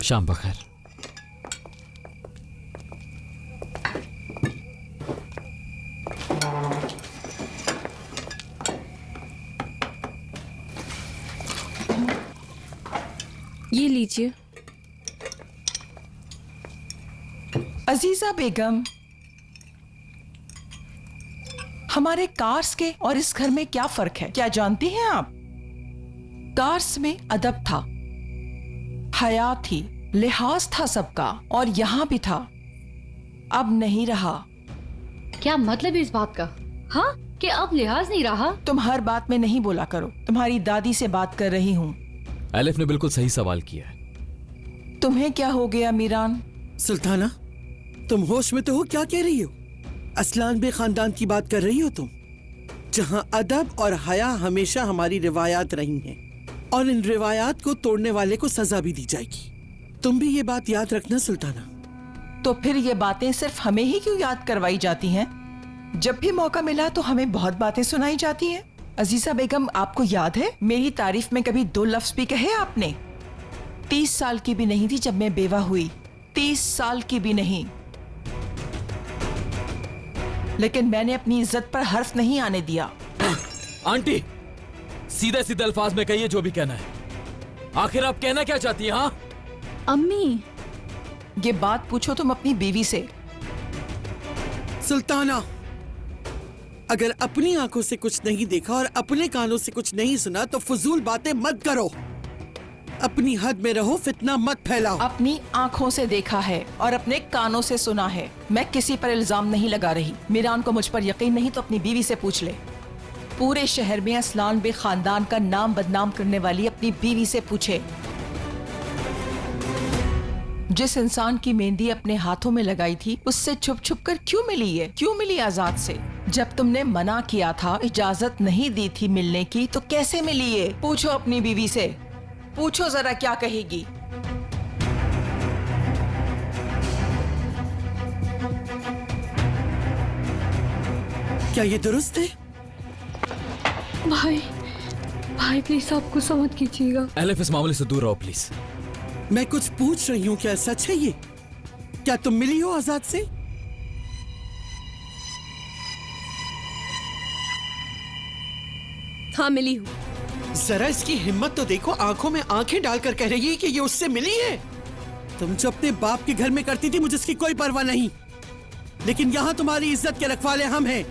शाम बखैर। ये लीजिए। अजीजा बेगम, हमारे कार्स के और इस घर में क्या फर्क है, क्या जानती हैं आप? कार्स में अदब था, हया थी, लिहाज था सबका, और यहां भी था। अब नहीं रहा। क्या मतलब है इस बात का? हाँ, कि अब लिहाज नहीं रहा? तुम हर बात में नहीं बोला करो। तुम्हारी दादी से बात कर रही हूँ। एलिफ ने बिल्कुल सही सवाल किया है। तुम्हें क्या हो गया मीरान? सुल्ताना, तुम होश में तो हो? क्या कह रही हो? असलान बे खानदान की बात कर रही हो तुम, जहां अदब और हया हमेशा हमारी रिवायात रही हैं, और इन रिवायात को तोड़ने वाले को सजा भी दी जाएगी। तुम भी ये बात याद रखना सुल्ताना। तो फिर ये बातें सिर्फ हमें ही क्यों याद करवाई जाती हैं? जब भी मौका मिला तो हमें बहुत बातें सुनाई जाती हैं। अजीजा बेगम, आपको याद है मेरी तारीफ में कभी 2 लफ्ज भी कहे आपने? 30 साल की भी नहीं थी जब मैं बेवा हुई, 30 साल की भी नहीं, लेकिन मैंने अपनी इज्जत पर हर्फ नहीं आने दिया। आंटी, सीधे सीधे अल्फाज में कहिए जो भी कहना है। आखिर आप कहना क्या चाहती हैं? हाँ अम्मी, ये बात पूछो तुम अपनी बीवी से। सुल्ताना, अगर अपनी आंखों से कुछ नहीं देखा और अपने कानों से कुछ नहीं सुना तो फजूल बातें मत करो। अपनी हद में रहो, फितना मत फैलाओ। अपनी आंखों से देखा है और अपने कानों से सुना है। मैं किसी पर इल्जाम नहीं लगा रही। मीरान को मुझ पर यकीन नहीं तो अपनी बीवी से पूछ ले। पूरे शहर में असलान बे खानदान का नाम बदनाम करने वाली अपनी बीवी से पूछे। जिस इंसान की मेहंदी अपने हाथों में लगाई थी उससे छुप छुप कर क्यों मिली है? क्यों मिली आजाद से? जब तुमने मना किया था, इजाजत नहीं दी थी मिलने की, तो कैसे मिली है? पूछो अपनी बीवी से, पूछो जरा क्या कहेगी। क्या ये दुरुस्त है? भाई, भाई प्लीज आप गुस्सा मत कीजिएगा। एलिफ, इस मामले से दूर रहो प्लीज। मैं कुछ पूछ रही हूँ, क्या सच है ये? क्या तुम मिली हो आजाद से? हाँ मिली हूँ। जरा इसकी हिम्मत तो देखो, आंखों में आंखें डालकर कह रही है कि ये उससे मिली है। तुम जो अपने बाप के घर में करती थी मुझे इसकी कोई परवाह नहीं, लेकिन यहाँ तुम्हारी इज्जत के रखवाले हम हैं।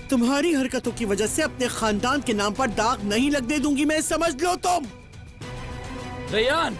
तुम्हारी हरकतों की वजह से अपने खानदान के नाम पर दाग नहीं लगने दूंगी मैं, समझ लो तुम। रेयान,